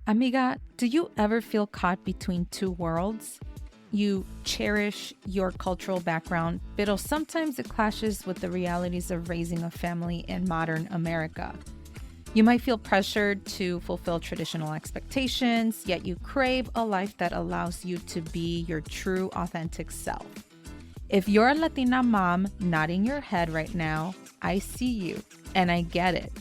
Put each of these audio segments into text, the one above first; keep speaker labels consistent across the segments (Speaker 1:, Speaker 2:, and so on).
Speaker 1: Amiga, do you ever feel caught between two worlds? You cherish your cultural background, but sometimes it clashes with the realities of raising a family in modern America. You might feel pressured to fulfill traditional expectations, yet you crave a life that allows you to be your true, authentic self. If you're a Latina mom nodding your head right now, I see you and I get it.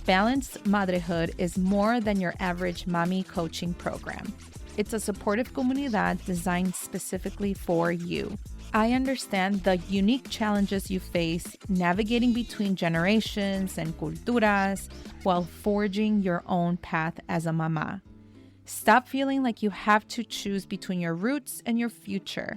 Speaker 1: Balanced Motherhood is more than your average mommy coaching program. It's a supportive comunidad designed specifically for you. I understand the unique challenges you face navigating between generations and culturas while forging your own path as a mama. Stop feeling like you have to choose between your roots and your future.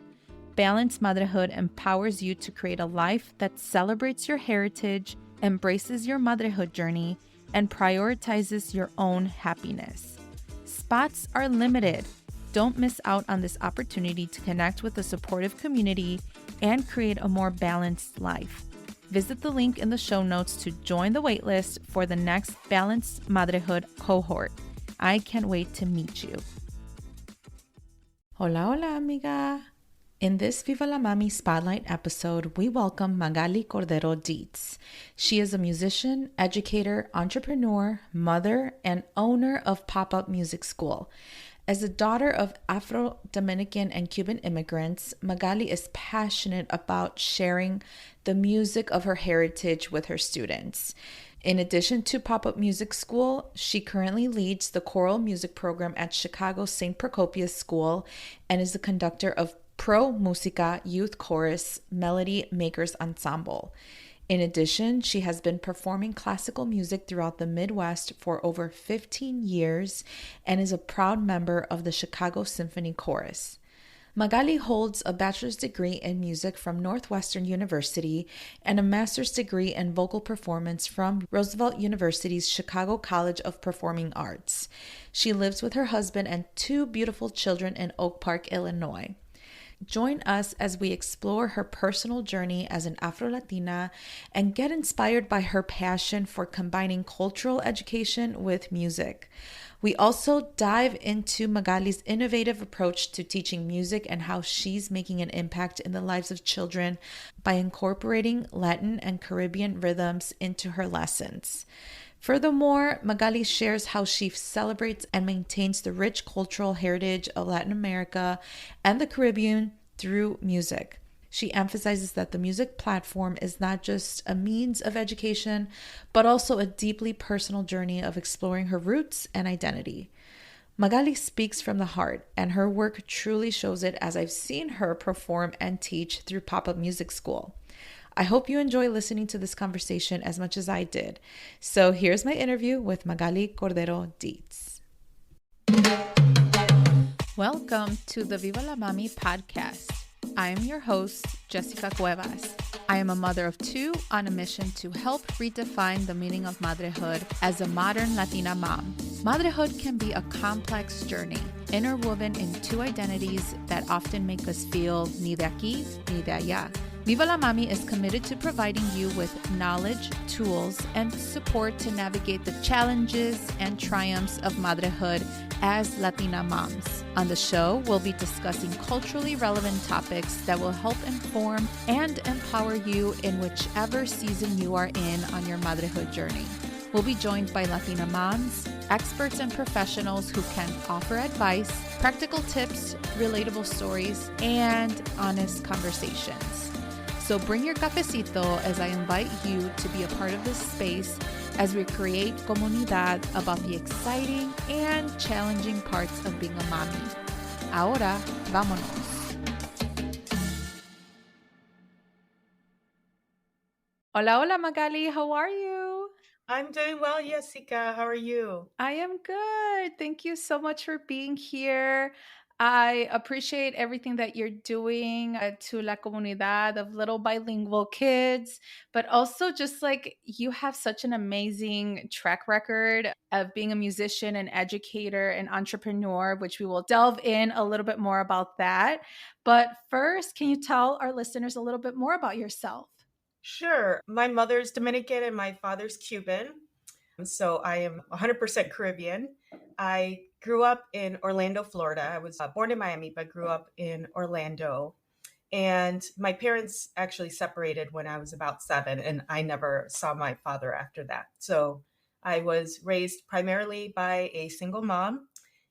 Speaker 1: Balanced Motherhood empowers you to create a life that celebrates your heritage, embraces your motherhood journey, and prioritizes your own happiness. Spots are limited. Don't miss out on this opportunity to connect with a supportive community and create a more balanced life. Visit the link in the show notes to join the waitlist for the next Balanced Motherhood cohort. I can't wait to meet you. Hola, hola, amiga. In this Viva la Mami Spotlight episode, we welcome Magaly Cordero-Dietz. She is a musician, educator, entrepreneur, mother, and owner of Pop-Up Music School. As a daughter of Afro-Dominican and Cuban immigrants, Magaly is passionate about sharing the music of her heritage with her students. In addition to Pop-Up Music School, she currently leads the choral music program at Chicago St. Procopius School and is the conductor of Pro Musica Youth Chorus Melody Makers Ensemble. In addition, she has been performing classical music throughout the Midwest for over 15 years and is a proud member of the Chicago Symphony Chorus. Magaly holds a bachelor's degree in music from Northwestern University and a master's degree in vocal performance from Roosevelt University's Chicago College of Performing Arts. She lives with her husband and two beautiful children in Oak Park, Illinois. Join us as we explore her personal journey as an Afro-Latina and get inspired by her passion for combining cultural education with music. We also dive into Magaly's innovative approach to teaching music and how she's making an impact in the lives of children by incorporating Latin and Caribbean rhythms into her lessons. Furthermore, Magaly shares how she celebrates and maintains the rich cultural heritage of Latin America and the Caribbean through music. She emphasizes that the music platform is not just a means of education, but also a deeply personal journey of exploring her roots and identity. Magaly speaks from the heart, and her work truly shows it as I've seen her perform and teach through Pop-Up Music School. I hope you enjoy listening to this conversation as much as I did. So here's my interview with Magaly Cordero-Dietz. Welcome to the Viva la Mami podcast. I am your host, Jessica Cuevas. I am a mother of two on a mission to help redefine the meaning of motherhood as a modern Latina mom. Motherhood can be a complex journey, interwoven in two identities that often make us feel ni de aquí ni de allá. Viva la Mami is committed to providing you with knowledge, tools, and support to navigate the challenges and triumphs of motherhood as Latina moms. On the show, we'll be discussing culturally relevant topics that will help inform and empower you in whichever season you are in on your motherhood journey. We'll be joined by Latina moms, experts and professionals who can offer advice, practical tips, relatable stories, and honest conversations. So bring your cafecito as I invite you to be a part of this space as we create comunidad about the exciting and challenging parts of being a mommy. Ahora, vámonos. Hola, hola, Magaly. How are you?
Speaker 2: I'm doing well, Jessica. How are you?
Speaker 1: I am good. Thank you so much for being here. I appreciate everything that you're doing to la comunidad of little bilingual kids, but also just like you have such an amazing track record of being a musician and educator and entrepreneur, which we will delve in a little bit more about that. But first, can you tell our listeners a little bit more about yourself?
Speaker 2: Sure. My mother's Dominican and my father's Cuban. So I am 100% Caribbean. I grew up in Orlando, Florida. I was born in Miami, but grew up in Orlando. And my parents actually separated when I was about 7, and I never saw my father after that. So I was raised primarily by a single mom.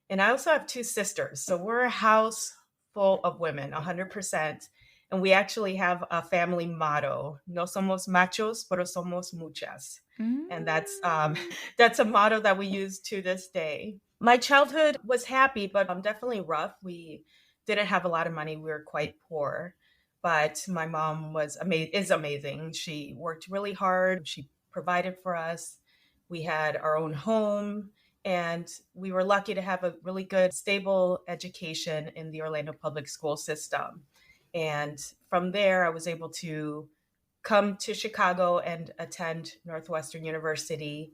Speaker 2: And I also have 2 sisters. So we're a house full of women, 100%. And we actually have a family motto: no somos machos, pero somos muchas. And
Speaker 1: Mm.
Speaker 2: that's a motto that we use to this day. My childhood was happy, but definitely rough. We didn't have a lot of money. We were quite poor, but my mom is amazing. She worked really hard. She provided for us. We had our own home, and we were lucky to have a really good, stable education in the Orlando public school system. And from there, I was able to come to Chicago and attend Northwestern University.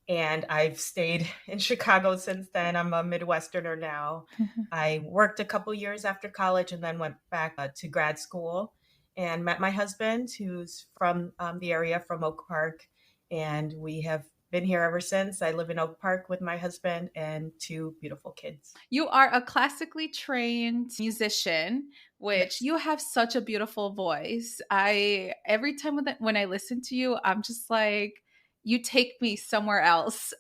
Speaker 2: And I've stayed in Chicago since then. I'm a Midwesterner now. I worked a couple years after college and then went back to grad school and met my husband, who's from the area, from Oak Park. And we have been here ever since. I live in Oak Park with my husband and 2 beautiful kids.
Speaker 1: You are a classically trained musician, which
Speaker 2: Yes.
Speaker 1: you have such a beautiful voice. I every time when I listen to you, I'm just like, you take me somewhere else.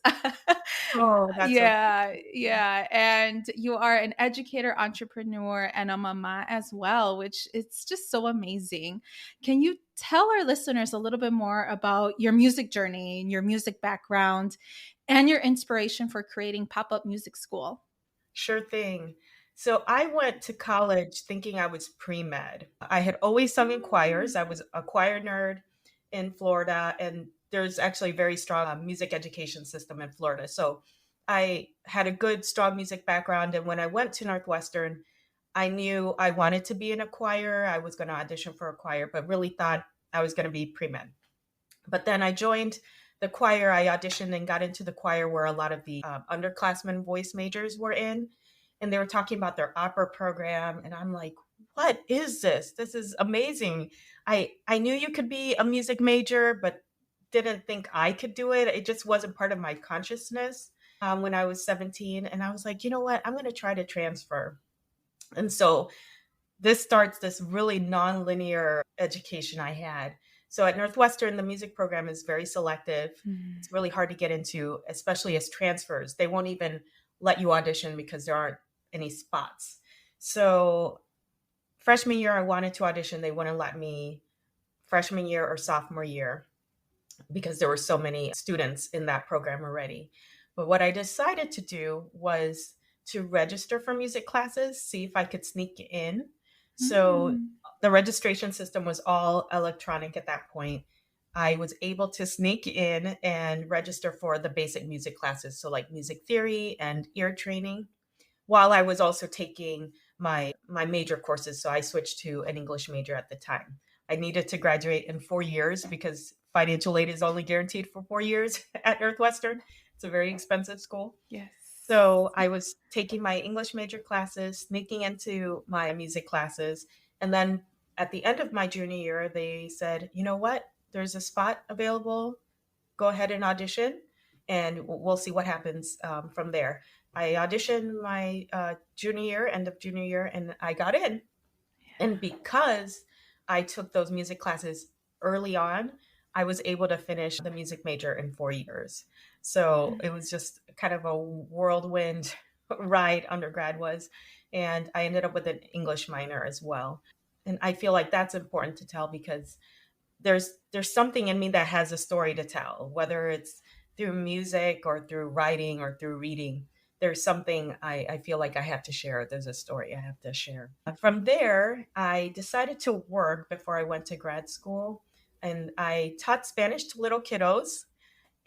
Speaker 2: Oh, that's so
Speaker 1: Yeah, yeah. And you are an educator, entrepreneur, and a mama as well, which it's just so amazing. Can you tell our listeners a little bit more about your music journey and your music background and your inspiration for creating Pop-Up Music School?
Speaker 2: Sure thing. So I went to college thinking I was pre-med. I had always sung in choirs.
Speaker 1: Mm.
Speaker 2: I was a choir nerd in Florida, and there's actually a very strong music education system in Florida. So I had a good, strong music background. And when I went to Northwestern, I knew I wanted to be in a choir. I was going to audition for a choir, but really thought I was going to be pre-med. But then I joined the choir. I auditioned and got into the choir where a lot of the underclassmen voice majors were in. And they were talking about their opera program. And I'm like, what is this? This is amazing. I knew you could be a music major, but didn't think I could do it. It just wasn't part of my consciousness when I was 17. And I was like, you know what? I'm going to try to transfer. And so this starts this really nonlinear education I had. So at Northwestern, the music program is very selective.
Speaker 1: Mm.
Speaker 2: It's really hard to get into, especially as transfers. They won't even let you audition because there aren't any spots. So freshman year, I wanted to audition. They wouldn't let me freshman year or sophomore year because there were so many students in that program already. But what I decided to do was to register for music classes, see if I could sneak in. So
Speaker 1: Mm.
Speaker 2: the registration system was all electronic at that point. I was able to sneak in and register for the basic music classes, so like music theory and ear training, while I was also taking my major courses. So I switched to an English major at the time. I needed to graduate in 4 years because financial aid is only guaranteed for 4 years at Northwestern. It's a very expensive school.
Speaker 1: Yes.
Speaker 2: So I was taking my English major classes, sneaking into my music classes. And then at the end of my junior year, they said, you know what? There's a spot available. Go ahead and audition, and we'll see what happens from there. I auditioned my junior year, end of junior year, and I got in. And because I took those music classes early on, I was able to finish the music major in 4 years. So it was just kind of a whirlwind ride, undergrad was. And I ended up with an English minor as well. And I feel like that's important to tell because there's something in me that has a story to tell, whether it's through music or through writing or through reading. There's something I feel like I have to share. There's a story I have to share. From there, I decided to work before I went to grad school, and I taught Spanish to little kiddos.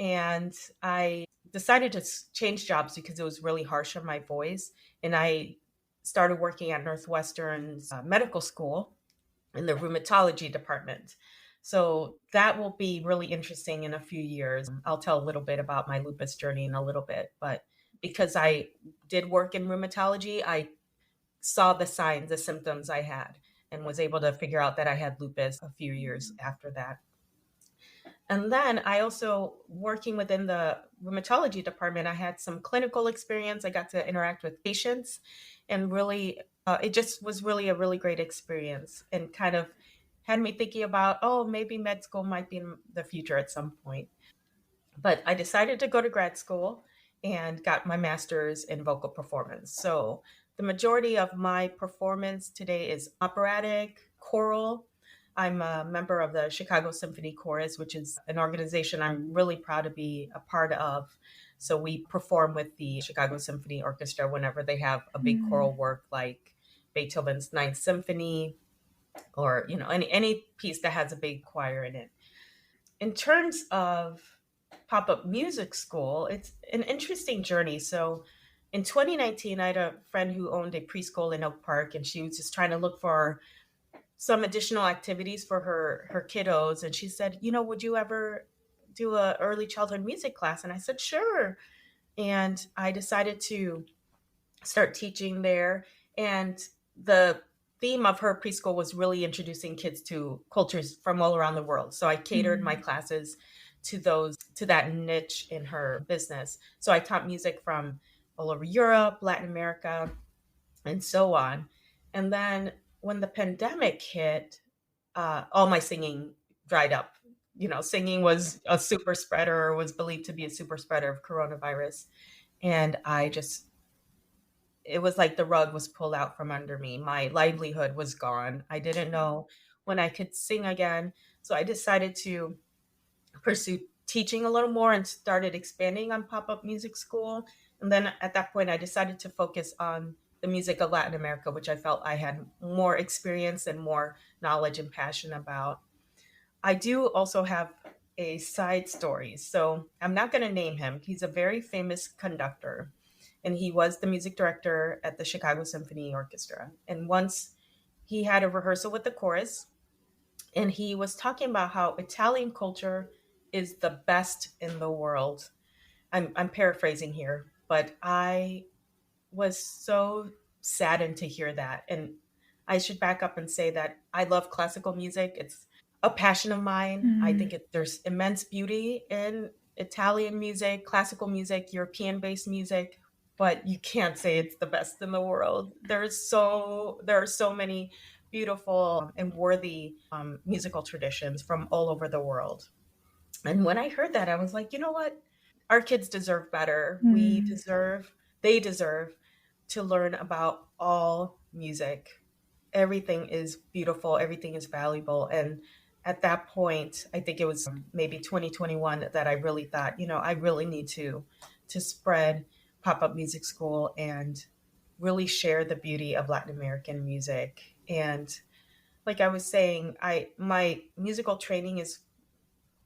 Speaker 2: And I decided to change jobs because it was really harsh on my voice. And I started working at Northwestern's medical school in the rheumatology department. So that will be really interesting in a few years. I'll tell a little bit about my lupus journey in a little bit, but because I did work in rheumatology, I saw the signs, the symptoms I had, and was able to figure out that I had lupus a few years after that. And then I also, working within the rheumatology department, I had some clinical experience. I got to interact with patients and really, it just was really a really great experience and kind of had me thinking about, oh, maybe med school might be in the future at some point. But I decided to go to grad school and got my master's in vocal performance. So the majority of my performance today is operatic, choral. I'm a member of the Chicago Symphony Chorus, which is an organization I'm really proud to be a part of. So we perform with the Chicago Symphony Orchestra whenever they have a big choral work like Beethoven's Ninth Symphony, or any piece that has a big choir in it. In terms of pop-up music school, it's an interesting journey. So in 2019, I had a friend who owned a preschool in Oak Park, and she was just trying to look for some additional activities for her kiddos. And she said, would you ever do a early childhood music class? And I said, sure. And I decided to start teaching there. And the theme of her preschool was really introducing kids to cultures from all around the world. So I catered my classes to that niche in her business. So I taught music from all over Europe, Latin America, and so on. And then when the pandemic hit, all my singing dried up. Singing was a super spreader, or was believed to be a super spreader of coronavirus. And it was like the rug was pulled out from under me. My livelihood was gone. I didn't know when I could sing again. So I decided to pursue teaching a little more and started expanding on pop up music school. And then at that point, I decided to focus on the music of Latin America, which I felt I had more experience and more knowledge and passion about. I do also have a side story. So I'm not going to name him. He's a very famous conductor, and he was the music director at the Chicago Symphony Orchestra. And once he had a rehearsal with the chorus, and he was talking about how Italian culture is the best in the world. I'm paraphrasing here, but I was so saddened to hear that. And I should back up and say that I love classical music. It's a passion of mine. I think there's immense beauty in Italian music, classical music, European based music, but you can't say it's the best in the world. There are so many beautiful and worthy musical traditions from all over the world. And when I heard that, I was like, you know what? Our kids deserve better. They deserve to learn about all music. Everything is beautiful, everything is valuable. And at that point, I think it was maybe 2021 that I really thought, I really need to spread pop-up music school and really share the beauty of Latin American music. And like I was saying, my musical training is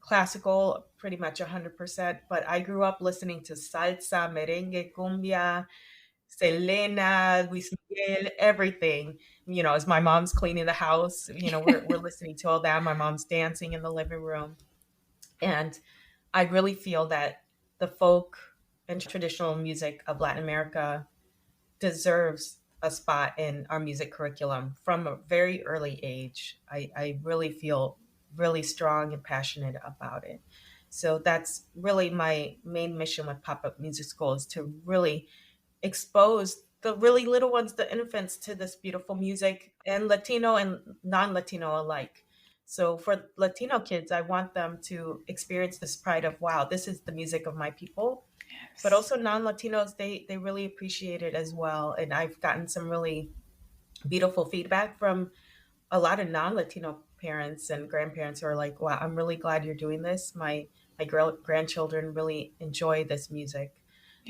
Speaker 2: classical, pretty much 100%, but I grew up listening to salsa, merengue, cumbia, Selena, Luis Miguel, everything. As my mom's cleaning the house, we're listening to all that. My mom's dancing in the living room. And I really feel that the folk and traditional music of Latin America deserves a spot in our music curriculum from a very early age. I really feel really strong and passionate about it. So that's really my main mission with Pop Up Music School, is to really expose the really little ones, the infants, to this beautiful music, and Latino and non-Latino alike. So for Latino kids, I want them to experience this pride of, wow, this is the music of my people. But also non-Latinos, they really appreciate it as well. And I've gotten some really beautiful feedback from a lot of non-Latino parents and grandparents who are like, wow, I'm really glad you're doing this. My grandchildren really enjoy this music.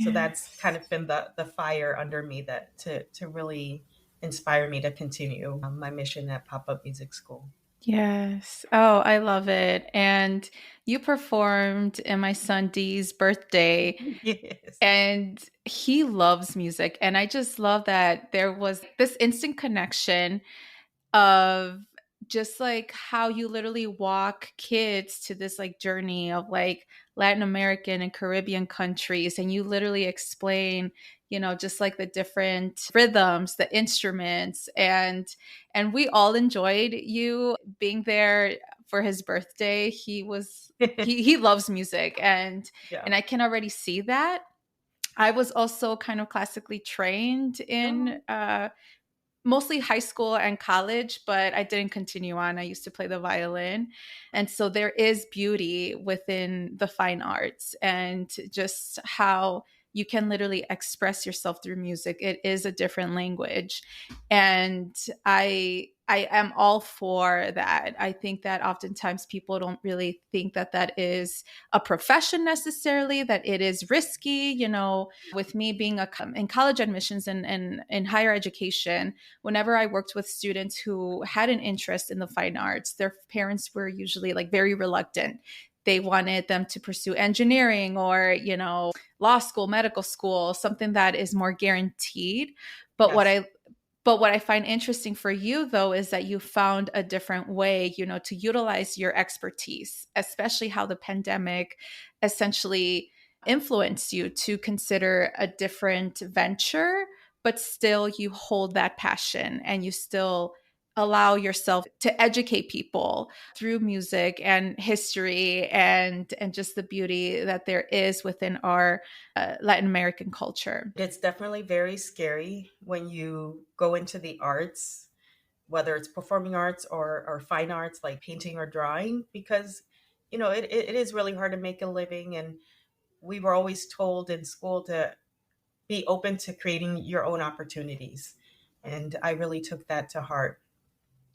Speaker 2: So that's kind of been the fire under me that to really inspire me to continue my mission at Pop-Up Music School.
Speaker 1: Yes. Oh, I love it. And you performed in my son Dee's birthday,
Speaker 2: Yes.
Speaker 1: and he loves music. And I just love that there was this instant connection of just like how you literally walk kids to this like journey of like Latin American and Caribbean countries, and you literally explain, just like the different rhythms, the instruments, and we all enjoyed you being there for his birthday. He loves music, and
Speaker 2: Yeah.
Speaker 1: I can already see that. I was also kind of classically trained in
Speaker 2: Oh,
Speaker 1: mostly high school and college, but I didn't continue on. I used to play the violin. And so there is beauty within the fine arts and just how you can literally express yourself through music. It is a different language. And I am all for that. I think that oftentimes people don't really think that that is a profession necessarily, that it is risky. With me being in college admissions and in higher education, whenever I worked with students who had an interest in the fine arts, their parents were usually like very reluctant. They wanted them to pursue engineering or, law school, medical school, something that is more guaranteed. But
Speaker 2: yes.
Speaker 1: what I find interesting for you, though, is that you found a different way, to utilize your expertise, especially how the pandemic essentially influenced you to consider a different venture, but still you hold that passion and you still allow yourself to educate people through music and history and just the beauty that there is within our Latin American culture.
Speaker 2: It's definitely very scary when you go into the arts, whether it's performing arts or fine arts like painting or drawing, because, it is really hard to make a living. And we were always told in school to be open to creating your own opportunities. And I really took that to heart.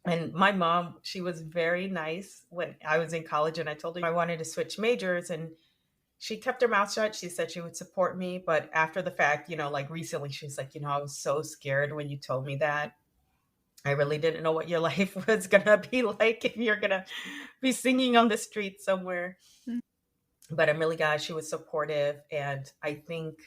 Speaker 2: And my mom, she was very nice when I was in college and I told her I wanted to switch majors, and she kept her mouth shut. She said she would support me. But after the fact, like recently, she's like, I was so scared when you told me that. I really didn't know what your life was going to be like if you're going to be singing on the street somewhere. But I'm really glad she was supportive. And I think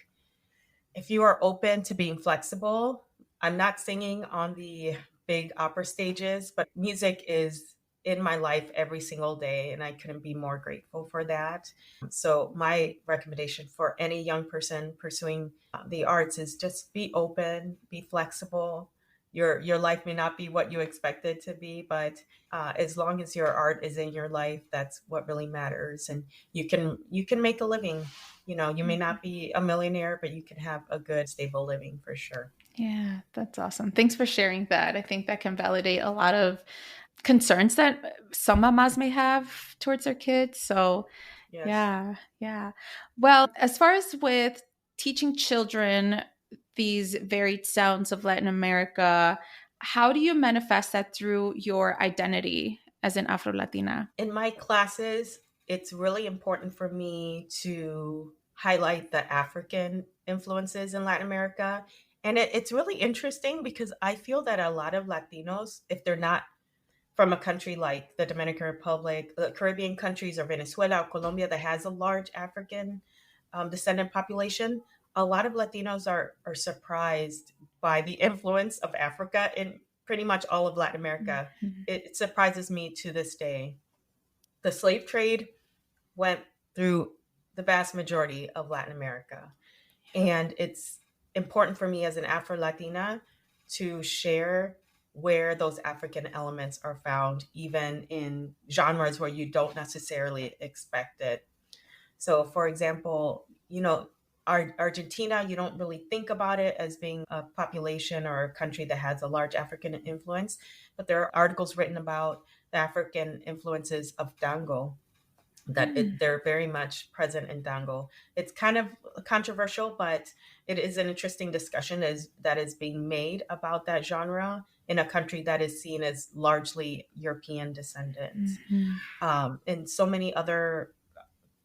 Speaker 2: if you are open to being flexible, I'm not singing on the big opera stages, but music is in my life every single day, and I couldn't be more grateful for that. So, my recommendation for any young person pursuing the arts is just be open, be flexible. Your life may not be what you expect it to be, but as long as your art is in your life, that's what really matters, and you can make a living. You may not be a millionaire, but you can have a good, stable living for sure.
Speaker 1: Yeah, that's awesome. Thanks for sharing that. I think that can validate a lot of concerns that some mamas may have towards their kids. So,
Speaker 2: Yes.
Speaker 1: yeah, yeah. Well, as far as with teaching children these varied sounds of Latin America, how do you manifest that through your identity as an Afro-Latina?
Speaker 2: In my classes, it's really important for me to highlight the African influences in Latin America. And it's really interesting because I feel that a lot of Latinos, if they're not from a country like the Dominican Republic, the Caribbean countries, or Venezuela or Colombia that has a large African descendant population, a lot of Latinos are surprised by the influence of Africa in pretty much all of Latin America.
Speaker 1: Mhm.
Speaker 2: It surprises me to this day. The slave trade went through the vast majority of Latin America. And it's important for me as an Afro Latina to share where those African elements are found, even in genres where you don't necessarily expect it. So, for example, Argentina, you don't really think about it as being a population or a country that has a large African influence, but there are articles written about the African influences of tango, they're very much present in tango. It's kind of controversial, but it is an interesting discussion that is being made about that genre in a country that is seen as largely European descendants.
Speaker 1: Mhm.
Speaker 2: In so many other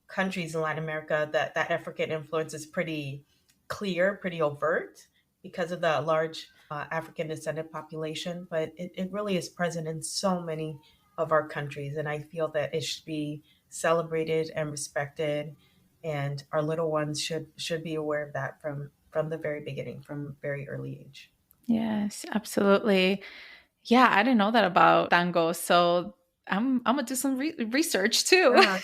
Speaker 2: countries in Latin America, that African influence is pretty clear, pretty overt because of the large African descendant population, but it really is present in so many of our countries. And I feel that it should be celebrated and respected. And our little ones should be aware of that from the very beginning, from very early age.
Speaker 1: Yes, absolutely. Yeah, I didn't know that about tango, so I'm gonna do some research too.
Speaker 2: Uh,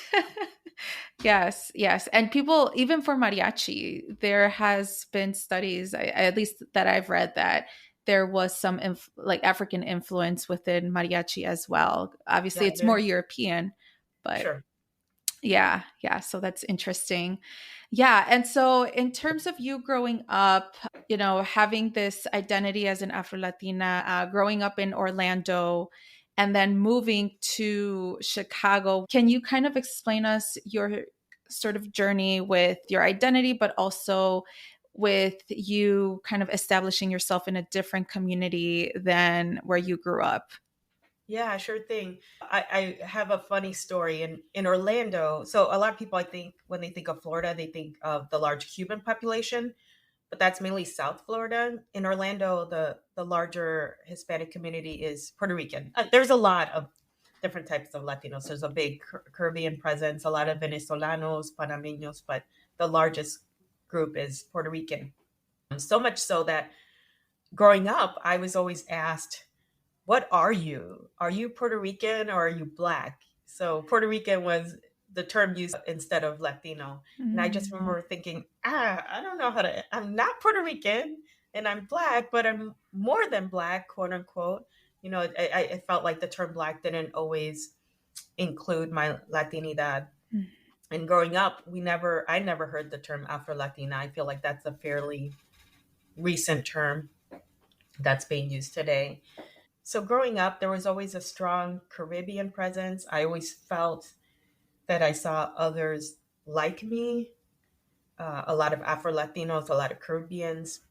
Speaker 1: Yes, yes. And people, even for mariachi, there has been studies, at least that I've read, that there was some like African influence within mariachi as well. Obviously,
Speaker 2: Yeah,
Speaker 1: it's more
Speaker 2: there's
Speaker 1: European, but
Speaker 2: sure.
Speaker 1: yeah, yeah. So that's interesting. Yeah. And so, in terms of you growing up, having this identity as an Afro Latina, growing up in Orlando, and then moving to Chicago, can you kind of explain us your sort of journey with your identity, but also with you kind of establishing yourself in a different community than where you grew up?
Speaker 2: Yeah, sure thing. I have a funny story in Orlando. So a lot of people, I think, when they think of Florida, they think of the large Cuban population, but that's mainly South Florida. In Orlando, the larger Hispanic community is Puerto Rican. There's a lot of different types of Latinos. There's a big Caribbean presence, a lot of Venezolanos, Panameños, but the largest group is Puerto Rican. So much so that growing up, I was always asked, what are you? Are you Puerto Rican or are you Black? So Puerto Rican was the term used instead of Latino. And I just
Speaker 1: Mm.
Speaker 2: remember thinking, I don't know how to, I'm not Puerto Rican and I'm Black, but I'm more than Black, quote unquote. I felt like the term Black didn't always include my Latinidad. And growing up, I never heard the term Afro Latina. I feel like that's a fairly recent term that's being used today. So growing up, there was always a strong Caribbean presence. I always felt that I saw others like me, a lot of Afro Latinos, a lot of Caribbeans.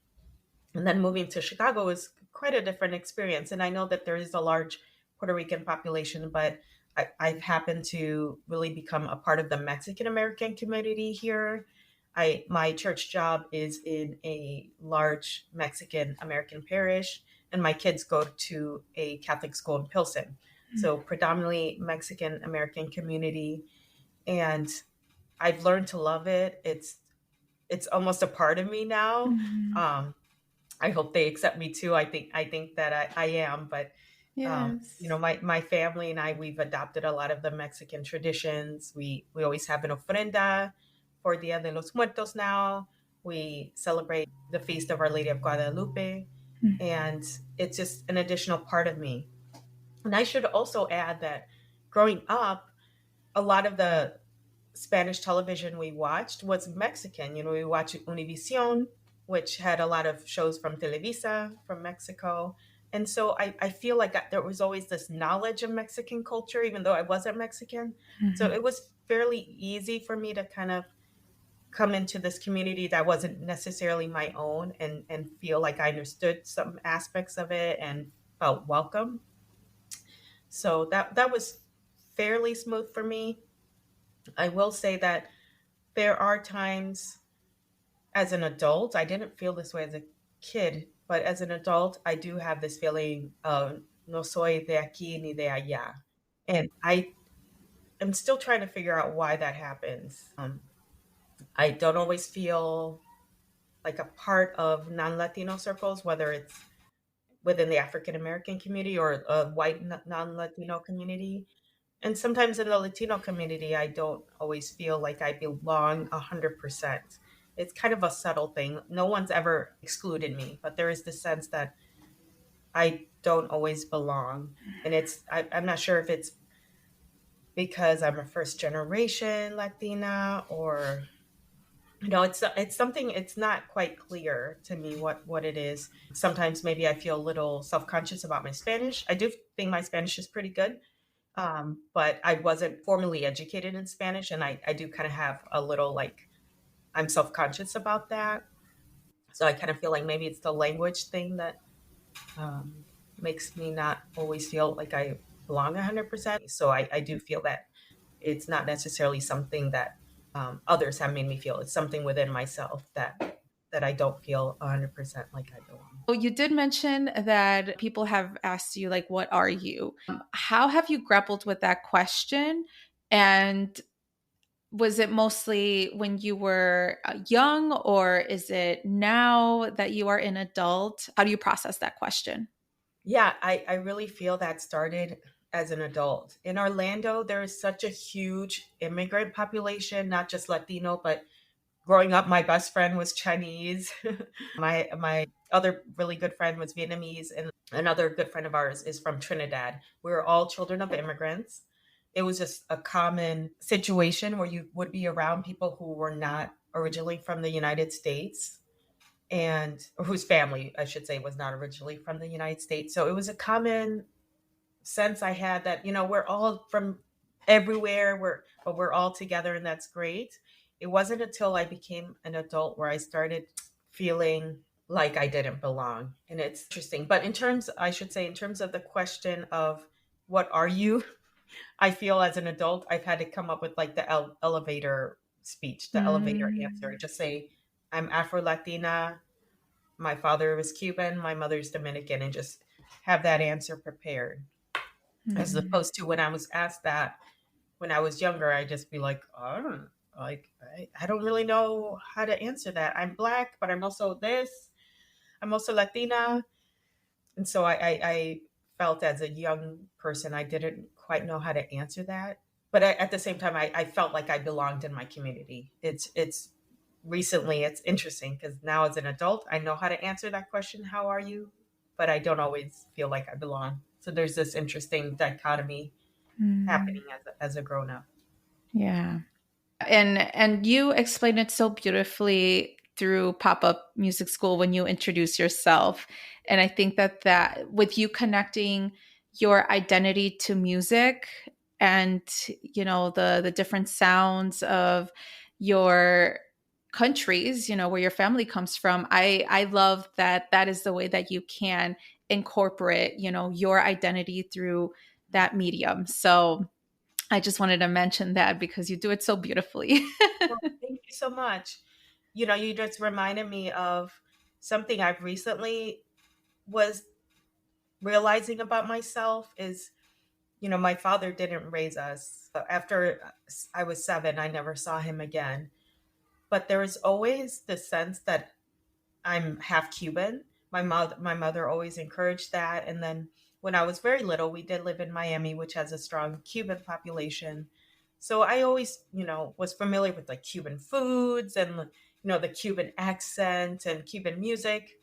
Speaker 2: And then moving to Chicago was quite a different experience. And I know that there is a large Puerto Rican population, but I've happened to really become a part of the Mexican American community here. My church job is in a large Mexican American parish, and my kids go to a Catholic school in Pilsen. So predominantly Mexican American community, and I've learned to love it. It's almost a part of me now.
Speaker 1: Mhm.
Speaker 2: I hope they accept me too. I think that I am, but
Speaker 1: Yes.
Speaker 2: my family and I, we've adopted a lot of the Mexican traditions. We always have an ofrenda for Dia de los Muertos now. We celebrate the feast of Our Lady of Guadalupe, and it's just an additional part of me. And I should also add that growing up, a lot of the Spanish television we watched was Mexican. We watched Univision, which had a lot of shows from Televisa from Mexico. And so I feel like there was always this knowledge of Mexican culture, even though I wasn't Mexican. So
Speaker 1: Mhm.
Speaker 2: it was fairly easy for me to kind of come into this community that wasn't necessarily my own and feel like I understood some aspects of it and felt welcome. So that was fairly smooth for me. I will say that there are times as an adult, I didn't feel this way as a kid, but as an adult, I do have this feeling of no soy de aquí ni de allá. And I am still trying to figure out why that happens. I don't always feel like a part of non Latino circles, whether it's within the African American community or a white non Latino community. And sometimes in the Latino community, I don't always feel like I belong 100%. It's kind of a subtle thing. No one's ever excluded me, but there is this sense that I don't always belong. And I'm not sure if it's because I'm a first generation Latina or it's something. It's not quite clear to me what it is. Sometimes maybe I feel a little self-conscious about my Spanish. I do think my Spanish is pretty good, but I wasn't formally educated in Spanish, and I do kind of have a little like I'm self conscious about that. So I kind of feel like maybe it's the language thing that um, makes me not always feel like I belong 100%. So I do feel that it's not necessarily something that others have made me feel. It's something within myself that I don't feel 100% like I belong.
Speaker 1: So you did mention that people have asked you, like, what are you? How have you grappled with that question? And was it mostly when you were young, or is it now that you are an adult? How do you process that question?
Speaker 2: Yeah, I really feel that started as an adult. In Orlando, there is such a huge immigrant population, not just Latino, but growing up, my best friend was Chinese. My other really good friend was Vietnamese, and another good friend of ours is from Trinidad. We were all children of immigrants. It was just a common situation where you would be around people who were not originally from the United States, and or whose family, I should say, was not originally from the United States. So it was a common sense I had that, we're all from everywhere, but we're all together, and that's great. It wasn't until I became an adult where I started feeling like I didn't belong. And it's interesting. But I should say, in terms of the question of what are you, I feel as an adult, I've had to come up with like the elevator speech, the elevator answer.
Speaker 1: Mm.
Speaker 2: Just say, I'm Afro Latina. My father was Cuban. My mother's Dominican, and just have that answer prepared. As
Speaker 1: Mm.
Speaker 2: opposed to when I was asked that when I was younger, I'd just be like, I don't like, I don't really know how to answer that. I'm black, but I'm also this. I'm also Latina. And so I felt as a young person, I didn't quite know how to answer that. But at the same time, I felt like I belonged in my community. It's recently, it's interesting because now as an adult, I know how to answer that question, how are you? But I don't always feel like I belong. So there's this interesting dichotomy
Speaker 1: Mm.
Speaker 2: happening as a grown up.
Speaker 1: Yeah. And you explain it so beautifully through pop-up music school when you introduce yourself. And I think that with you connecting your identity to music and the different sounds of your countries, where your family comes from, I love that is the way that you can incorporate your identity through that medium. So I just wanted to mention that because you do it so beautifully.
Speaker 2: Well, thank you so much. You just reminded me of something I've recently was realizing about myself is, my father didn't raise us. After I was 7, I never saw him again. But there was always the sense that I'm half Cuban. My mother always encouraged that. And then when I was very little, we did live in Miami, which has a strong Cuban population. So I always, was familiar with like Cuban foods and the Cuban accent and Cuban music.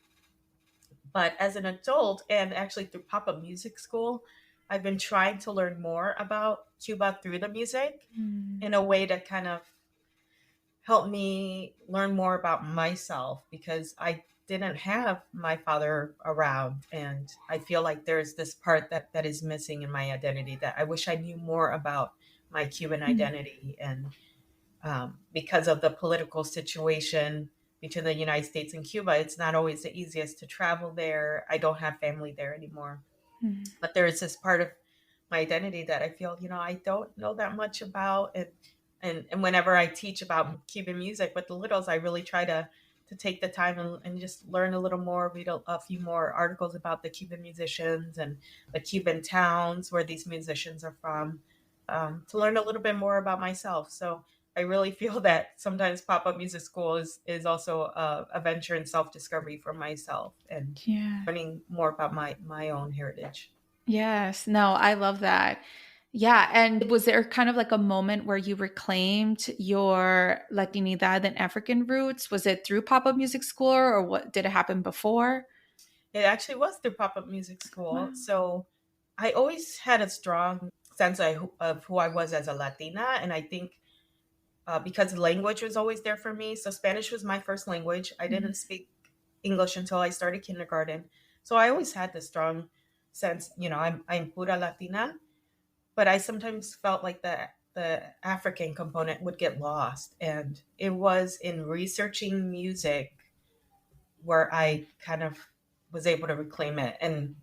Speaker 2: But as an adult, and actually through pop-up music school, I've been trying to learn more about Cuba through the music
Speaker 1: Mm.
Speaker 2: in a way to kind of help me learn more about myself because I didn't have my father around, and I feel like there's this part that is missing in my identity that I wish I knew more about my Cuban
Speaker 1: Mm.
Speaker 2: identity. And because of the political situation between the United States and Cuba, it's not always the easiest to travel there. I don't have family there anymore,
Speaker 1: Mm.
Speaker 2: but there is this part of my identity that I feel, I don't know that much about. And whenever I teach about Cuban music with the littles, I really try to take the time and just learn a little more, read a few more articles about the Cuban musicians and the Cuban towns where these musicians are from, to learn a little bit more about myself. So I really feel that sometimes pop-up music school is also a venture in self-discovery for myself and
Speaker 1: Yeah.
Speaker 2: learning more about my own heritage.
Speaker 1: Yes. No, I love that. Yeah. And was there kind of like a moment where you reclaimed your Latinidad and African roots? Was it through pop-up music school or what did it happen before?
Speaker 2: It actually was through pop-up music
Speaker 1: Wow.
Speaker 2: school. So I always had a strong sense of who I was as a Latina. And I think because language was always there for me. So Spanish was my first language. I
Speaker 1: Mm.
Speaker 2: didn't speak English until I started kindergarten. So I always had this strong sense, I'm pura Latina, but I sometimes felt like the African component would get lost. And it was in researching music where I kind of was able to reclaim it. And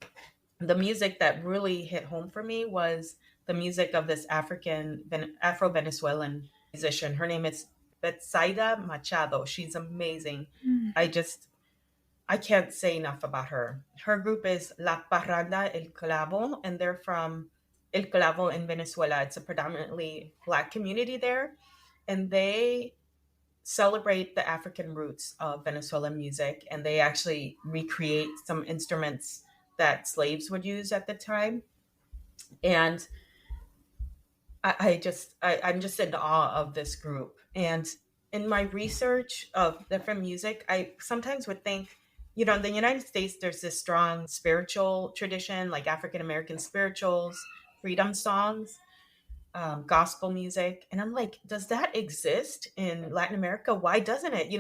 Speaker 2: the music that really hit home for me was the music of this Afro Venezuelan musician. Her name is Betsaida Machado. She's amazing.
Speaker 1: Mm.
Speaker 2: I just I can't say enough about her. Her group is La Parranda El Clavo, and they're from El Clavo in Venezuela. It's a predominantly black community there, and they celebrate the African roots of Venezuelan music, and they actually recreate some instruments that slaves would use at the time. And I'm just in awe of this group. And in my research of different music, I sometimes would think, in the United States, there's this strong spiritual tradition, like African American spirituals, freedom songs, gospel music. And I'm like, does that exist in Latin America? Why doesn't it?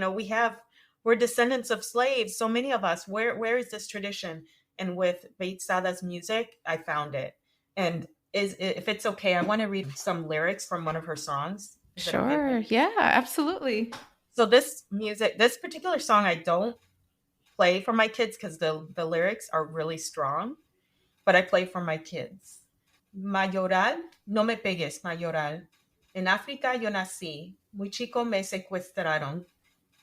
Speaker 2: We're descendants of slaves. So many of us, where is this tradition? And with Beitzada's music, I found it. And if it's okay, I want to read some lyrics from one of her songs. Is it okay if
Speaker 1: Sure.
Speaker 2: I?
Speaker 1: Yeah, absolutely.
Speaker 2: So this particular song, I don't play for my kids because the lyrics are really strong, but I play for my kids. Mayoral, no me pegues, mayoral. En África yo nací, muy chico me secuestraron.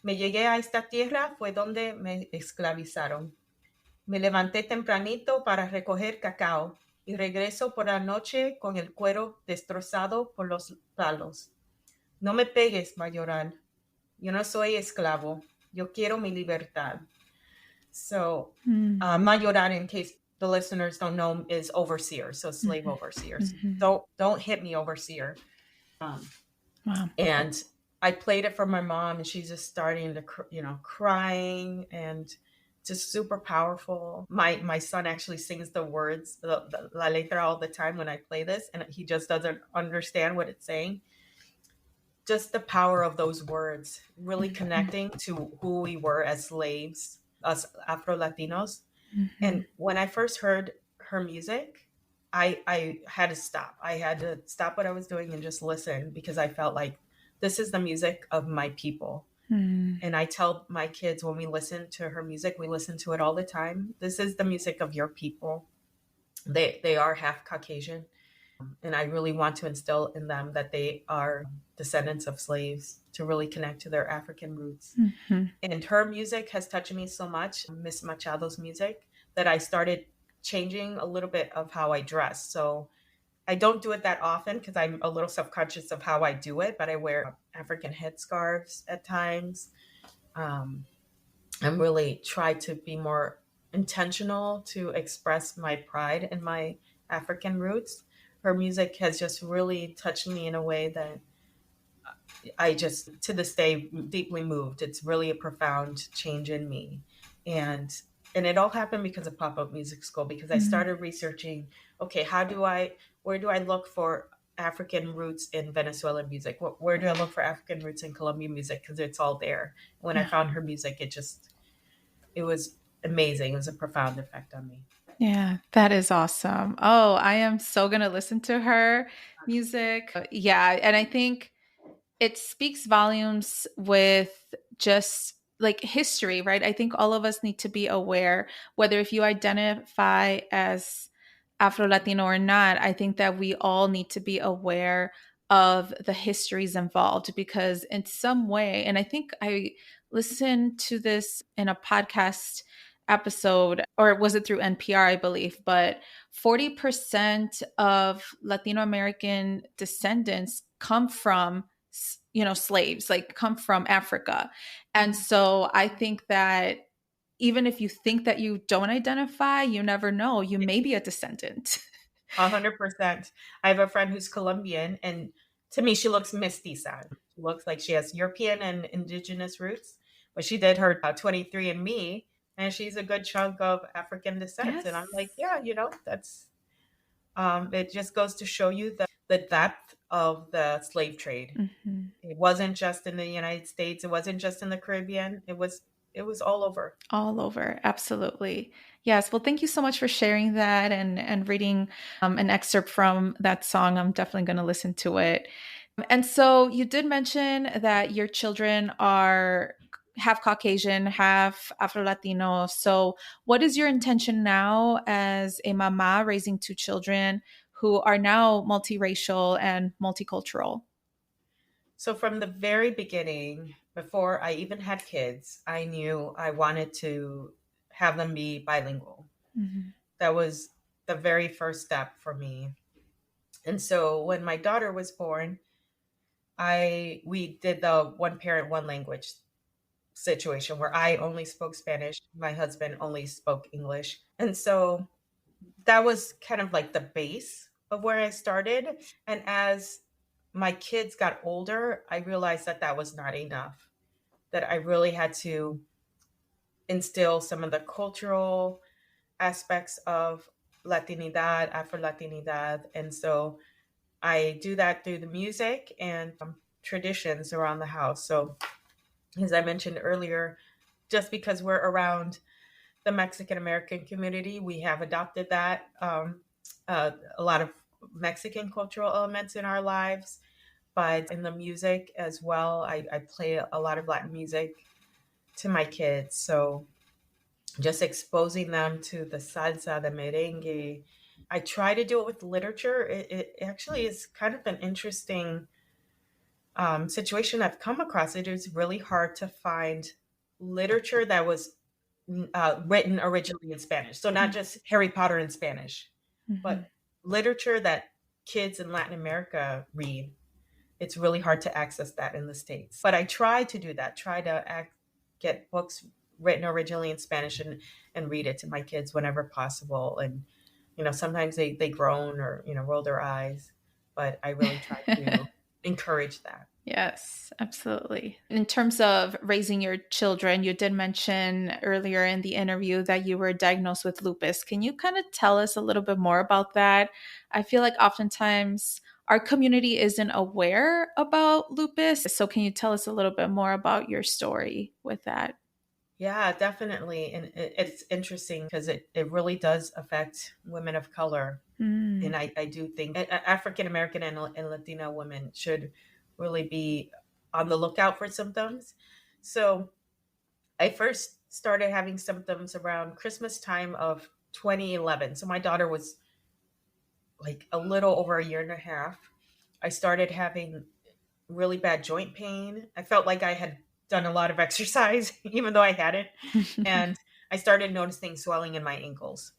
Speaker 2: Me llegué a esta tierra fue donde me esclavizaron. Me levanté tempranito para recoger cacao y regreso por la noche con el cuero destrozado por los palos. No me pegues, mayoral. Yo no soy esclavo. Yo quiero mi libertad. So, mayoral, in case the listeners don't know, is overseer. So slave overseers. Don't hit me, overseer.
Speaker 1: Wow.
Speaker 2: And I played it for my mom, and she's just starting to, crying, and just super powerful. My son actually sings the words, the la letra, all the time when I play this, and he just doesn't understand what it's saying. Just the power of those words, really connecting to who we were as slaves, us Afro-Latinos. And when I first heard her music, I had to stop. I had to stop what I was doing and just listen, because I felt like this is the music of my people. And I tell my kids, when we listen to her music, we listen to it all the time. This is the music of your people. They are half Caucasian. And I really want to instill in them that they are descendants of slaves, to really connect to their African roots. And her music has touched me so much, Miss Machado's music, that I started changing a little bit of how I dress. So I don't do it that often because I'm a little self-conscious of how I do it, but I wear African headscarves at times. I'm really try to be more intentional to express my pride in my African roots. Her music has just really touched me in a way that I just, to this day, deeply moved. It's really a profound change in me. And and it all happened because of pop-up music school, because I started researching, okay, where do I look for African roots in Venezuelan music? Where do I look for African roots in Colombian music? Because it's all there. When I found her music, it was amazing. It was a profound effect on me.
Speaker 1: Yeah, that is awesome. Oh, I am so going to listen to her music. Yeah, and I think it speaks volumes with just like history, right? I think all of us need to be aware, whether if you identify as Afro Latino or not, I think that we all need to be aware of the histories involved, because in some way, and I think I listened to this in a podcast episode, or was it through NPR, I believe, but 40% of Latino American descendants come from slaves, like come from Africa. And so I think that even if you think that you don't identify, you never know, you may be a descendant.
Speaker 2: 100%. I have a friend who's Colombian, and to me, she looks mestiza. She looks like she has European and indigenous roots, but she did her 23andMe, and she's a good chunk of African descent. And I'm
Speaker 1: Yes.
Speaker 2: like, yeah, that's it just goes to show you the depth of the slave trade. It wasn't just in the United States. It wasn't just in the Caribbean. It was all over.
Speaker 1: All over. Absolutely. Yes. Well, thank you so much for sharing that and reading an excerpt from that song. I'm definitely going to listen to it. And so you did mention that your children are half Caucasian, half Afro Latino. So, what is your intention now as a mama raising two children who are now multiracial and multicultural?
Speaker 2: So from the very beginning, before I even had kids, I knew I wanted to have them be bilingual. That was the very first step for me. And so when my daughter was born, we did the one parent, one language situation where I only spoke Spanish, my husband only spoke English. And so that was kind of like the base of where I started. And as my kids got older, I realized that that was not enough, that I really had to instill some of the cultural aspects of Latinidad, Afro-Latinidad. And so I do that through the music and traditions around the house. So, as I mentioned earlier, just because we're around the Mexican American community, we have adopted that. A lot of Mexican cultural elements in our lives, but in the music as well, I play a lot of Latin music to my kids. So just exposing them to the salsa, the merengue. I try to do it with literature. It actually is kind of an interesting situation I've come across. It is really hard to find literature that was written originally in Spanish. So not just Harry Potter in Spanish,
Speaker 1: Mhm.
Speaker 2: but literature that kids in Latin America read. It's really hard to access that in the States. But I try to do that, get books written originally in Spanish and read it to my kids whenever possible. And, sometimes they groan or, roll their eyes, but I really try to encourage that.
Speaker 1: Yes, absolutely. In terms of raising your children, you did mention earlier in the interview that you were diagnosed with lupus. Can you kind of tell us a little bit more about that? I feel like oftentimes our community isn't aware about lupus. So, can you tell us a little bit more about your story with that?
Speaker 2: Yeah, definitely. And it's interesting because it really does affect women of color.
Speaker 1: Mm.
Speaker 2: And I do think African American and Latina women should really be on the lookout for symptoms. So I first started having symptoms around Christmas time of 2011. So my daughter was like a little over a year and a half. I started having really bad joint pain. I felt like I had done a lot of exercise, even though I hadn't. And I started noticing swelling in my ankles.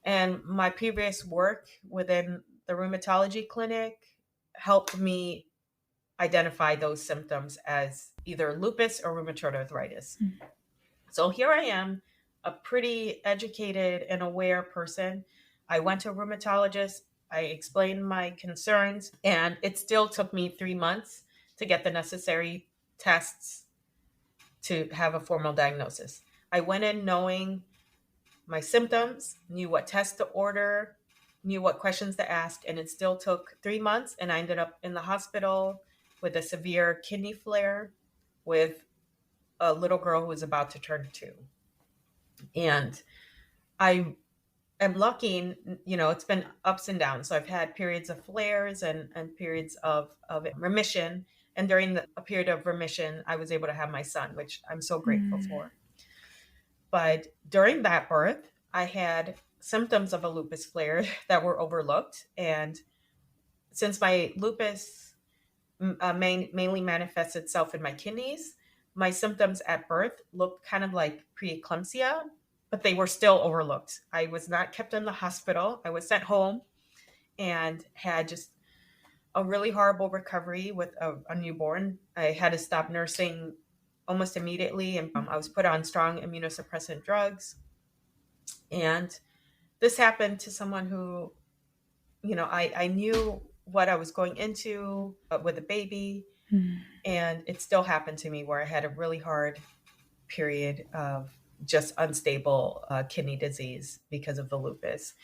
Speaker 2: And my previous work within the rheumatology clinic helped me identify those symptoms as either lupus or rheumatoid arthritis. So here I am, a pretty educated and aware person. I went to a rheumatologist. I explained my concerns, and it still took me 3 months to get the necessary tests to have a formal diagnosis. I went in knowing my symptoms, knew what tests to order, knew what questions to ask, and it still took 3 months. And I ended up in the hospital with a severe kidney flare with a little girl who was about to turn 2. And I am lucky, it's been ups and downs. So I've had periods of flares and periods of remission. And during a period of remission, I was able to have my son, which I'm so grateful
Speaker 1: Mm.
Speaker 2: for. But during that birth, I had symptoms of a lupus flare that were overlooked. And since my lupus mainly manifests itself in my kidneys, my symptoms at birth looked kind of like preeclampsia, but they were still overlooked. I was not kept in the hospital. I was sent home and had just a really horrible recovery with a newborn. I had to stop nursing almost immediately, and I was put on strong immunosuppressant drugs. And this happened to someone who, I knew what I was going into with a baby,
Speaker 1: Mm.
Speaker 2: and it still happened to me where I had a really hard period of just unstable kidney disease because of the lupus.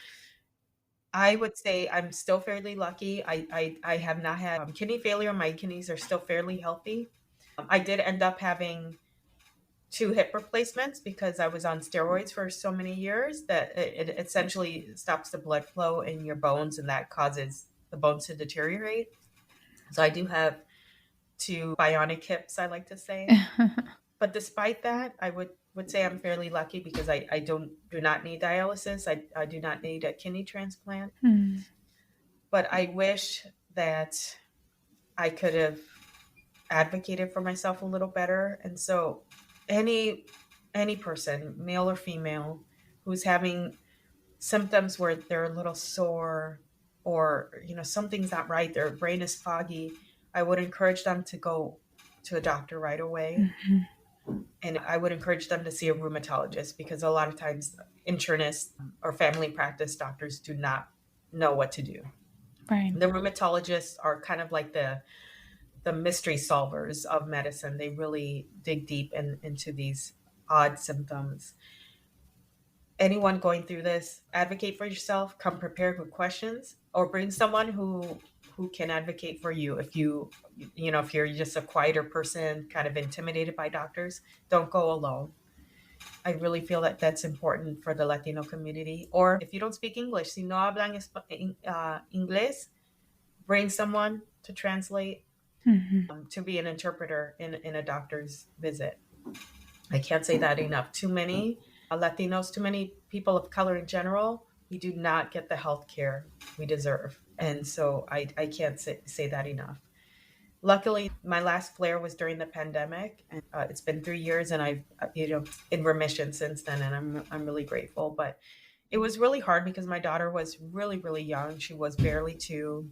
Speaker 2: I would say I'm still fairly lucky. I have not had kidney failure. My kidneys are still fairly healthy. I did end up having 2 hip replacements because I was on steroids for so many years that it essentially stops the blood flow in your bones, and that causes the bones to deteriorate. So I do have 2 bionic hips, I like to say. But despite that, I would say I'm fairly lucky because I do not need dialysis. I do not need a kidney transplant.
Speaker 1: Mm.
Speaker 2: But I wish that I could have advocated for myself a little better. And so any any person, male or female, who's having symptoms where they're a little sore or something's not right, their brain is foggy, I would encourage them to go to a doctor right away.
Speaker 1: Mhm.
Speaker 2: And I would encourage them to see a rheumatologist because a lot of times internists or family practice doctors do not know what to do.
Speaker 1: Right.
Speaker 2: The rheumatologists are kind of like the mystery solvers of medicine. They really dig deep into these odd symptoms. Anyone going through this, advocate for yourself, come prepared with questions, or bring someone who can advocate for you. If if you're just a quieter person, kind of intimidated by doctors, don't go alone. I really feel that that's important for the Latino community. Or if you don't speak English, si no hablan inglés, bring someone to translate,
Speaker 1: Mm-hmm.
Speaker 2: to be an interpreter in a doctor's visit. I can't say that enough. Too many Latinos, too many people of color in general, we do not get the health care we deserve. And so I can't say that enough. Luckily, my last flare was during the pandemic, and it's been 3 years, and I've in remission since then, and I'm really grateful. But it was really hard because my daughter was really really young. She was barely 2.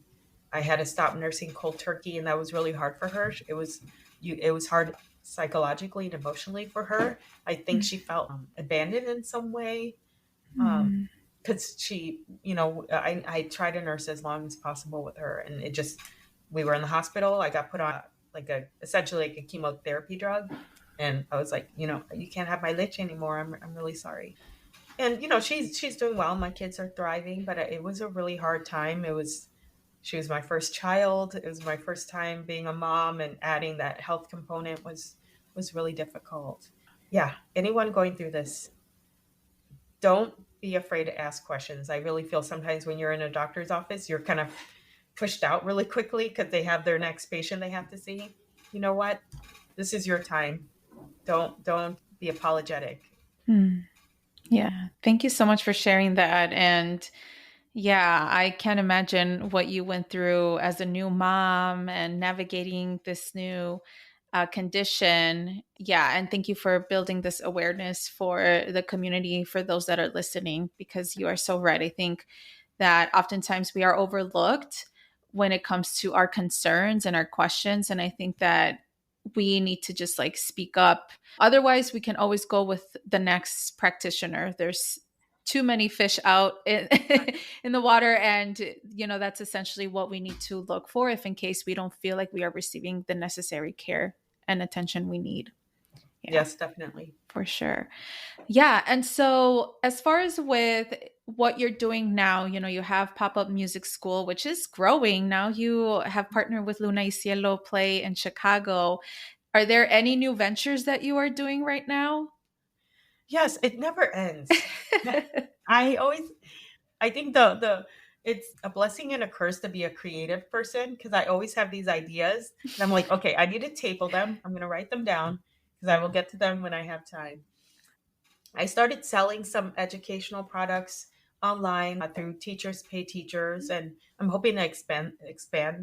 Speaker 2: I had to stop nursing cold turkey, and that was really hard for her. It was hard psychologically and emotionally for her. I think she felt abandoned in some way,
Speaker 1: Mm-hmm.
Speaker 2: because I tried to nurse as long as possible with her, and it just we were in the hospital. I got put on like a essentially like a chemotherapy drug, and I was like, you can't have my leche anymore. I'm really sorry. And she's doing well. My kids are thriving, but it was a really hard time. She was my first child. It was my first time being a mom, and adding that health component was really difficult. Yeah, anyone going through this, don't be afraid to ask questions. I really feel sometimes when you're in a doctor's office, you're kind of pushed out really quickly because they have their next patient they have to see. You know what? This is your time. Don't be apologetic.
Speaker 1: Mm. Yeah. Thank you so much for sharing that. And yeah, I can't imagine what you went through as a new mom and navigating this new condition. Yeah. And thank you for building this awareness for the community, for those that are listening, because you are so right. I think that oftentimes we are overlooked when it comes to our concerns and our questions. And I think that we need to just like speak up. Otherwise, we can always go with the next practitioner. There's too many fish out in, in the water. And, that's essentially what we need to look for if in case we don't feel like we are receiving the necessary care and attention we need. Yeah,
Speaker 2: Yes, definitely.
Speaker 1: for sure. Yeah. And so, as far as with what you're doing now, you have Pop Up Music School, which is growing. Now you have partnered with Luna y Cielo Play in Chicago. Are there any new ventures that you are doing right now?
Speaker 2: Yes, it never ends. I always I think the it's a blessing and a curse to be a creative person, because I always have these ideas and I'm like, okay, I need to table them. I'm going to write them down because I will get to them when I have time. I started selling some educational products online, through Teachers Pay Teachers, and I'm hoping to expand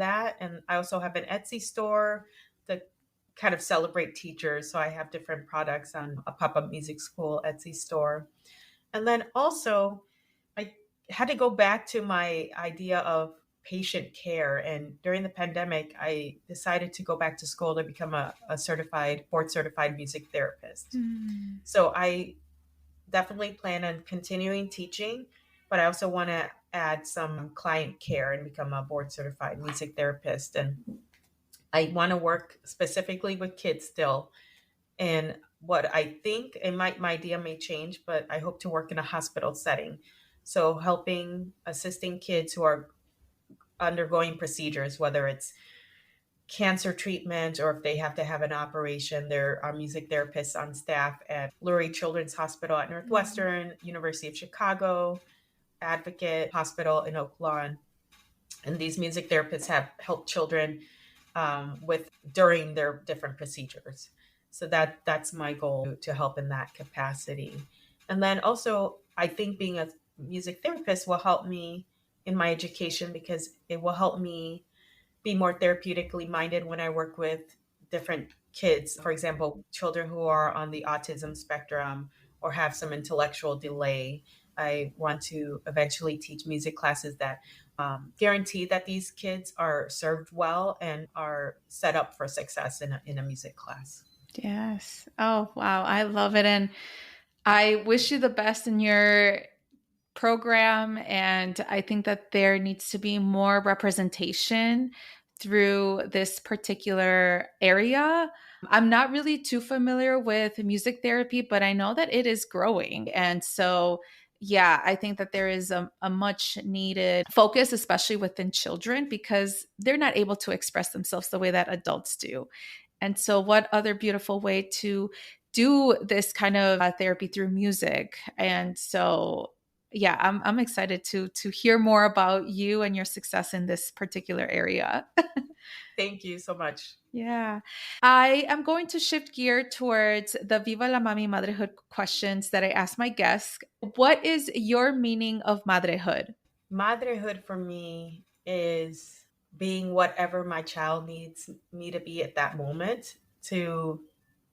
Speaker 2: that. And I also have an Etsy store that kind of celebrate teachers. So I have different products on a Pop Up Music School Etsy store. And then also, I had to go back to my idea of patient care. And during the pandemic, I decided to go back to school to become a certified, board certified music therapist.
Speaker 1: Mm.
Speaker 2: So I definitely plan on continuing teaching, but I also want to add some client care and become a board certified music therapist. And I want to work specifically with kids still. And what I think, and my idea may change, but I hope to work in a hospital setting. So assisting kids who are undergoing procedures, whether it's cancer treatment or if they have to have an operation. There are music therapists on staff at Lurie Children's Hospital at Northwestern, University of Chicago, Advocate Hospital in Oak Lawn. And these music therapists have helped children, with during their different procedures. So that's my goal, to help in that capacity. And then also, I think being a music therapist will help me in my education, because it will help me be more therapeutically minded when I work with different kids. For example, children who are on the autism spectrum or have some intellectual delay. I want to eventually teach music classes that guarantee that these kids are served well and are set up for success in a music class.
Speaker 1: Yes. Oh, wow. I love it. And I wish you the best in your program. And I think that there needs to be more representation through this particular area. I'm not really too familiar with music therapy, but I know that it is growing. And so, yeah, I think that there is a much needed focus, especially within children, because they're not able to express themselves the way that adults do. And so, what other beautiful way to do this kind of therapy through music? And so, yeah, I'm excited to hear more about you and your success in this particular area.
Speaker 2: Thank you so much.
Speaker 1: Yeah. I am going to shift gear towards the Viva la Mami motherhood questions that I ask my guests. What is your meaning of motherhood?
Speaker 2: Motherhood for me is being whatever my child needs me to be at that moment. To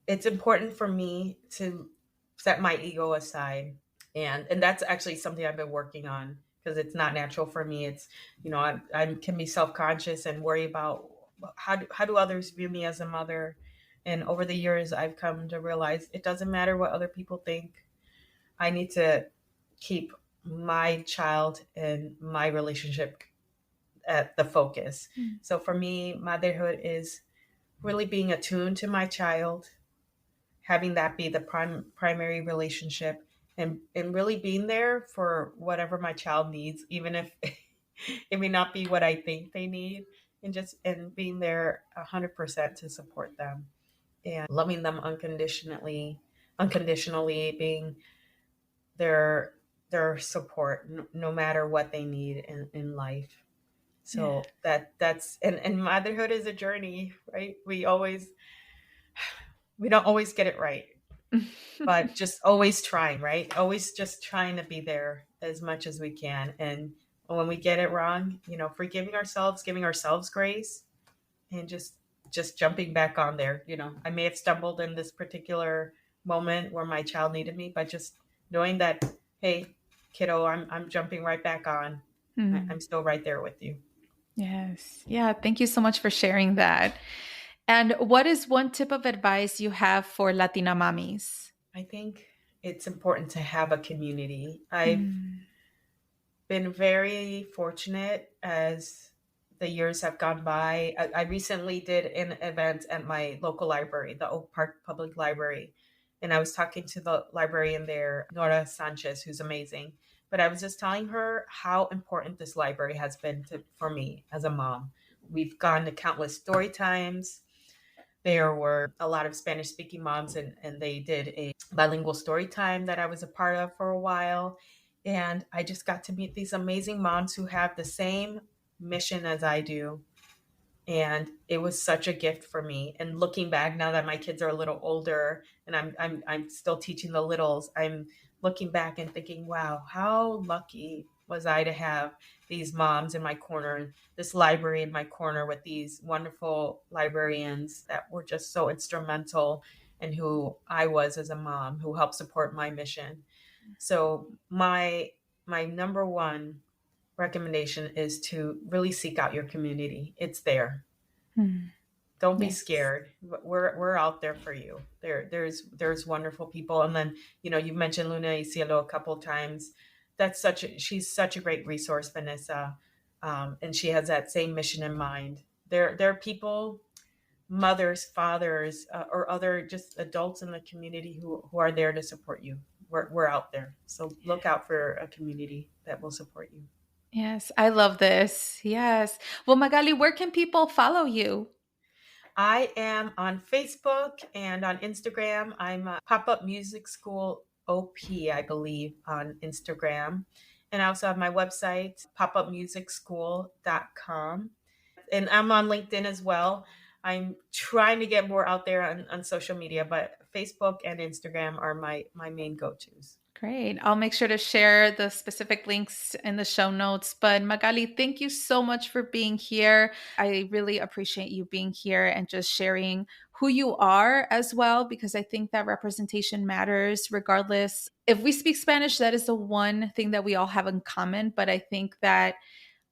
Speaker 2: It's important for me to set my ego aside, and that's actually something I've been working on, because it's not natural for me. It's, I can be self-conscious and worry about how do others view me as a mother. And over the years I've come to realize it doesn't matter what other people think. I need to keep my child and my relationship at the focus.
Speaker 1: Mm.
Speaker 2: So for me, motherhood is really being attuned to my child, having that be the primary relationship, and really being there for whatever my child needs, even if it may not be what I think they need, and being there 100% to support them and loving them unconditionally, being their support, no matter what they need in life.
Speaker 1: Yeah.
Speaker 2: So that's and motherhood is a journey, right? We don't always get it right, but just always trying, right? Always just trying to be there as much as we can. And when we get it wrong, forgiving ourselves, giving ourselves grace, and just jumping back on there. I may have stumbled in this particular moment where my child needed me, but just knowing that, hey, kiddo, I'm jumping right back on.
Speaker 1: Mm.
Speaker 2: I'm still right there with you.
Speaker 1: Yes. Yeah. Thank you so much for sharing that. And what is one tip of advice you have for Latina mommies?
Speaker 2: I think it's important to have a community. I've
Speaker 1: Mm.
Speaker 2: been very fortunate as the years have gone by. I recently did an event at my local library, the Oak Park Public Library, and I was talking to the librarian there, Nora Sanchez, who's amazing. But I was just telling her how important this library has been for me as a mom. We've gone to countless story times. There were a lot of Spanish speaking moms, and they did a bilingual story time that I was a part of for a while. And I just got to meet these amazing moms who have the same mission as I do. And it was such a gift for me. And looking back now that my kids are a little older and I'm still teaching the littles, I'm looking back and thinking, wow, how lucky was I to have these moms in my corner, this library in my corner with these wonderful librarians that were just so instrumental in who I was as a mom, who helped support my mission. So my number one recommendation is to really seek out your community. It's there.
Speaker 1: Mm.
Speaker 2: Don't be
Speaker 1: Yes.
Speaker 2: scared. We're out there for you. There's wonderful people. And then, you mentioned Luna y Cielo a couple times. She's such a great resource, Vanessa. And she has that same mission in mind. There are people, mothers, fathers, or other just adults in the community who are there to support you. We're out there. So look out for a community that will support you.
Speaker 1: Yes. I love this. Yes. Well, Magali, where can people follow you?
Speaker 2: I am on Facebook and on Instagram. I'm a Pop Up Music School OP, I believe, on Instagram. And I also have my website, popupmusicschool.com. And I'm on LinkedIn as well. I'm trying to get more out there on social media, but Facebook and Instagram are my main go-tos.
Speaker 1: Great. I'll make sure to share the specific links in the show notes. But Magali, thank you so much for being here. I really appreciate you being here and just sharing who you are as well, because I think that representation matters regardless. If we speak Spanish, that is the one thing that we all have in common. But I think that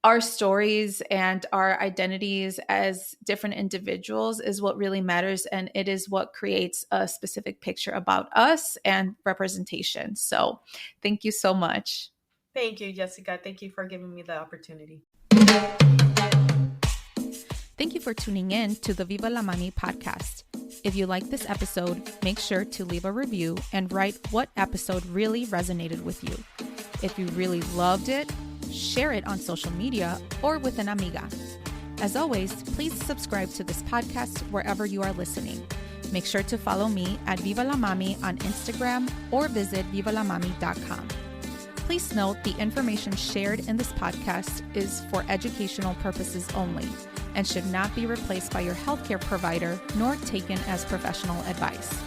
Speaker 1: our stories and our identities as different individuals is what really matters. And it is what creates a specific picture about us and representation. So thank you so much.
Speaker 2: Thank you, Jessica. Thank you for giving me the opportunity.
Speaker 1: Thank you for tuning in to the Viva la Mami podcast. If you like this episode, make sure to leave a review and write what episode really resonated with you. If you really loved it, share it on social media or with an amiga. As always, please subscribe to this podcast wherever you are listening. Make sure to follow me at Viva la Mami on Instagram or visit vivalamami.com. Please note the information shared in this podcast is for educational purposes only and should not be replaced by your healthcare provider nor taken as professional advice.